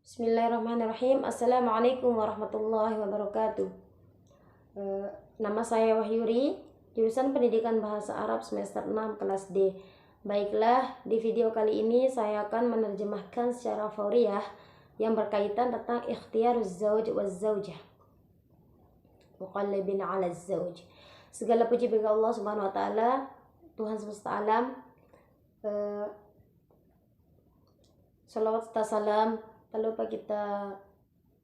Bismillahirrahmanirrahim. Assalamualaikum warahmatullahi wabarakatuh. Nama saya Wahyuri, jurusan Pendidikan Bahasa Arab semester 6 kelas D. Baiklah, di video kali ini saya akan menerjemahkan secara fauriyah yang berkaitan tentang ikhtiyaruz zauj waz zaujah. Muqallibin 'ala zauj. Segala puji bagi Allah Subhanahu wa taala, Tuhan semesta alam. Salawat serta salam tak lupa kita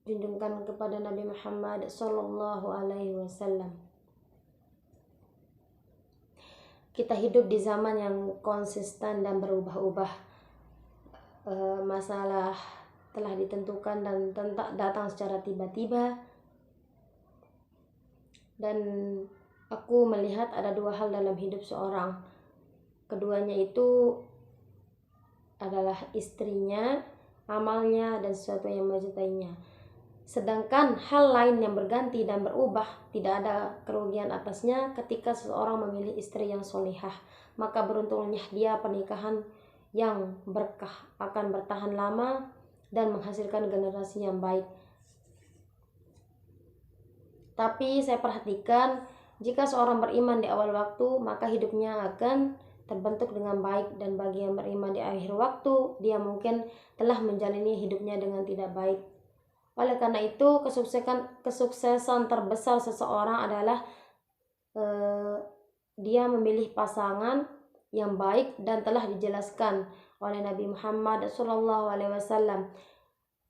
junjungkan kepada Nabi Muhammad Sallallahu Alaihi Wasallam. Kita hidup di zaman yang konsisten dan berubah-ubah. Masalah telah ditentukan dan datang secara tiba-tiba. Dan aku melihat ada dua hal dalam hidup seorang. Keduanya itu adalah istrinya, amalnya, dan sesuatu yang mencintainya. Sedangkan hal lain yang berganti dan berubah, tidak ada kerugian atasnya ketika seseorang memilih istri yang solihah. Maka beruntungnya dia pernikahan yang berkah, akan bertahan lama dan menghasilkan generasi yang baik. Tapi saya perhatikan, jika seorang beriman di awal waktu, maka hidupnya akan terbentuk dengan baik, dan bagi yang beriman di akhir waktu, dia mungkin telah menjalani hidupnya dengan tidak baik. Oleh karena itu, kesuksesan terbesar seseorang adalah dia memilih pasangan yang baik, dan telah dijelaskan oleh Nabi Muhammad SAW.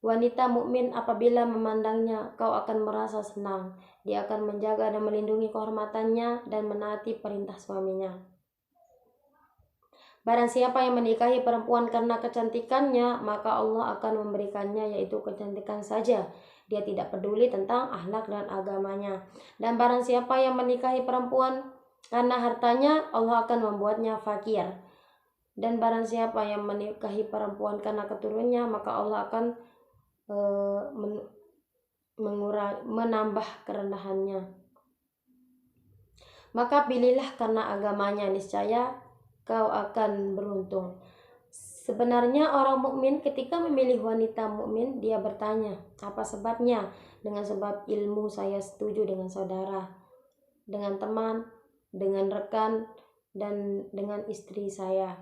Wanita mukmin apabila memandangnya, kau akan merasa senang. Dia akan menjaga dan melindungi kehormatannya dan menaati perintah suaminya. Barang siapa yang menikahi perempuan karena kecantikannya, maka Allah akan memberikannya yaitu kecantikan saja. Dia tidak peduli tentang akhlak dan agamanya. Dan barang siapa yang menikahi perempuan karena hartanya, Allah akan membuatnya fakir. Dan barang siapa yang menikahi perempuan karena keturunannya, maka Allah akan menambah kerendahannya. Maka pilihlah karena agamanya, niscaya kau akan beruntung. Sebenarnya orang mukmin ketika memilih wanita mukmin, dia bertanya, apa sebabnya? Dengan sebab ilmu, saya setuju dengan saudara, dengan teman, dengan rekan, dan dengan istri saya.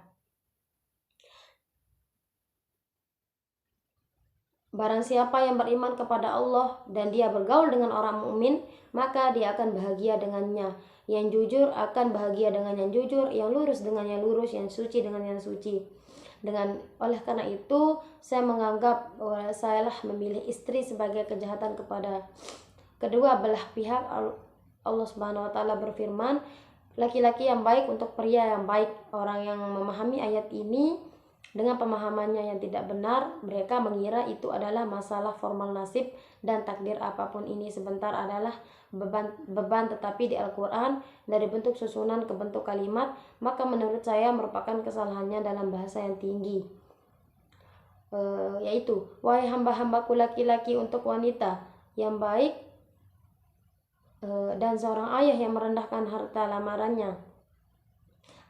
Barang siapa yang beriman kepada Allah dan dia bergaul dengan orang mukmin, maka dia akan bahagia dengannya. Yang jujur akan bahagia dengan yang jujur, yang lurus dengan yang lurus, yang suci dengan yang suci. Oleh karena itu, saya menganggap bahwa saya lah memilih istri sebagai kejahatan kepada kedua belah pihak. Allah Subhanahu wa taala berfirman, laki-laki yang baik untuk pria yang baik. Orang yang memahami ayat ini dengan pemahamannya yang tidak benar, mereka mengira itu adalah masalah formal nasib dan takdir. Apapun ini sebentar adalah beban, tetapi di Al-Quran dari bentuk susunan ke bentuk kalimat, maka menurut saya merupakan kesalahannya dalam bahasa yang tinggi, yaitu, wahai hamba-hambaku laki-laki untuk wanita yang baik, dan seorang ayah yang merendahkan harta lamarannya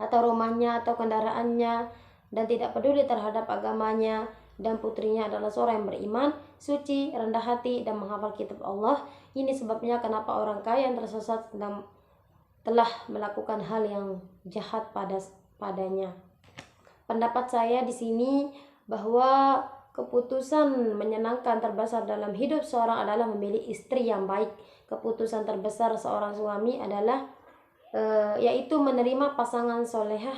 atau rumahnya atau kendaraannya dan tidak peduli terhadap agamanya, dan putrinya adalah seorang yang beriman, suci, rendah hati, dan menghafal kitab Allah. Ini sebabnya kenapa orang kaya yang tersesat telah melakukan hal yang jahat padanya. Pendapat saya di sini bahwa keputusan menyenangkan terbesar dalam hidup seorang adalah memilih istri yang baik. Keputusan terbesar seorang suami adalah yaitu menerima pasangan solehah,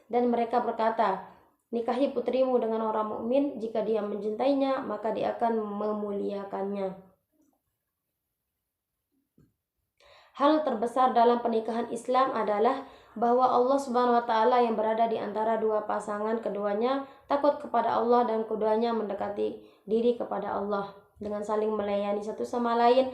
dan mereka berkata, nikahi putrimu dengan orang mukmin, jika dia mencintainya, maka dia akan memuliakannya. Hal terbesar dalam pernikahan Islam adalah bahwa Allah Subhanahu wa taala yang berada di antara dua pasangan, keduanya takut kepada Allah dan keduanya mendekati diri kepada Allah dengan saling melayani satu sama lain.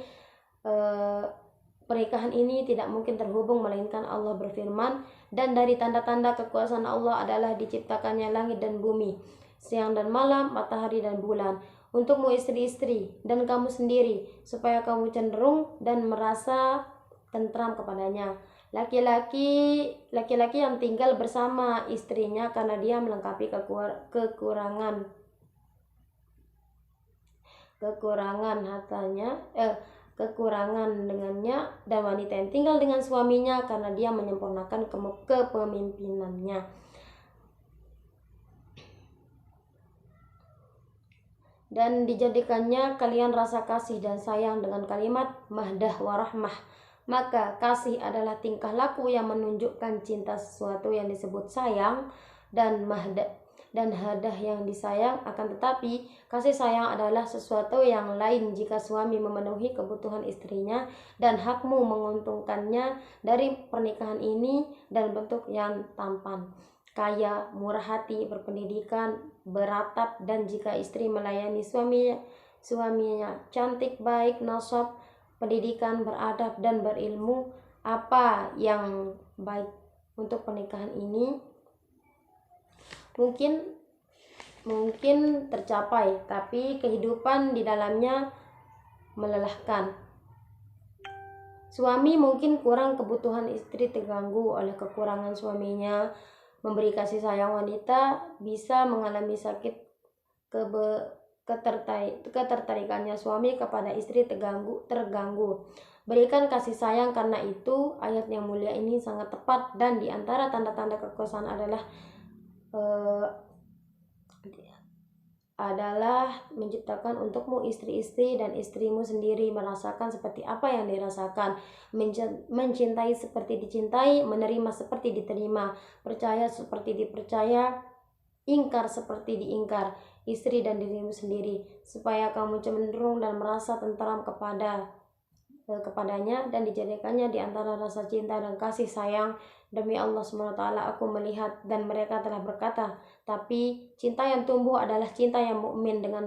Pernikahan ini tidak mungkin terhubung melainkan Allah berfirman, dan dari tanda-tanda kekuasaan Allah adalah diciptakannya langit dan bumi, siang dan malam, matahari dan bulan, untukmu istri-istri dan kamu sendiri, supaya kamu cenderung dan merasa tentram kepadanya. Laki-laki yang tinggal bersama istrinya karena dia melengkapi kekurangan kekurangan dengannya, dan wanita yang tinggal dengan suaminya karena dia menyempurnakan kepemimpinannya. Dan dijadikannya kalian rasa kasih dan sayang dengan kalimat mahdah warahmah. Maka kasih adalah tingkah laku yang menunjukkan cinta sesuatu yang disebut sayang, dan hadah yang disayang. Akan tetapi kasih sayang adalah sesuatu yang lain jika suami memenuhi kebutuhan istrinya dan hakmu menguntungkannya dari pernikahan ini dan bentuk yang tampan, kaya, murah hati, berpendidikan, beratap, dan jika istri melayani suaminya cantik, baik, nasab, pendidikan, beradab, dan berilmu. Apa yang baik untuk pernikahan ini mungkin tercapai, tapi kehidupan di dalamnya melelahkan. Suami mungkin kurang kebutuhan, istri terganggu oleh kekurangan suaminya memberi kasih sayang. Wanita bisa mengalami sakit ketertarikannya suami kepada istri terganggu. Berikan kasih sayang, karena itu ayat yang mulia ini sangat tepat, dan di antara tanda-tanda kekuasaan adalah menciptakan untukmu istri-istri dan istrimu sendiri merasakan seperti apa yang dirasakan, mencintai seperti dicintai, menerima seperti diterima, percaya seperti dipercaya, ingkar seperti diingkar, istri dan dirimu sendiri, supaya kamu cenderung dan merasa tentram kepadanya dan dijadikannya di antara rasa cinta dan kasih sayang. Demi Allah SWT, aku melihat dan mereka telah berkata, tapi cinta yang tumbuh adalah cinta yang mukmin dengan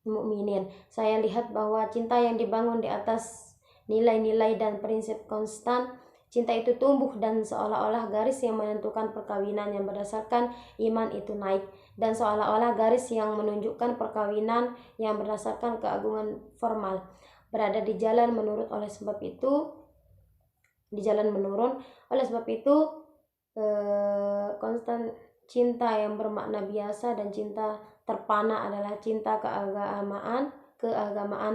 mukminin. Saya lihat bahwa cinta yang dibangun di atas nilai-nilai dan prinsip konstan, cinta itu tumbuh dan seolah-olah garis yang menentukan perkawinan yang berdasarkan iman itu naik, dan seolah-olah garis yang menunjukkan perkawinan yang berdasarkan keagungan formal berada di jalan menurun. Oleh sebab itu konstan cinta yang bermakna biasa dan cinta terpana adalah cinta keagamaan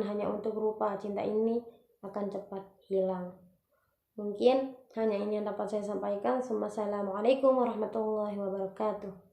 hanya untuk rupa. Cinta ini akan cepat hilang. Mungkin hanya ini yang dapat saya sampaikan. Assalamualaikum warahmatullahi wabarakatuh.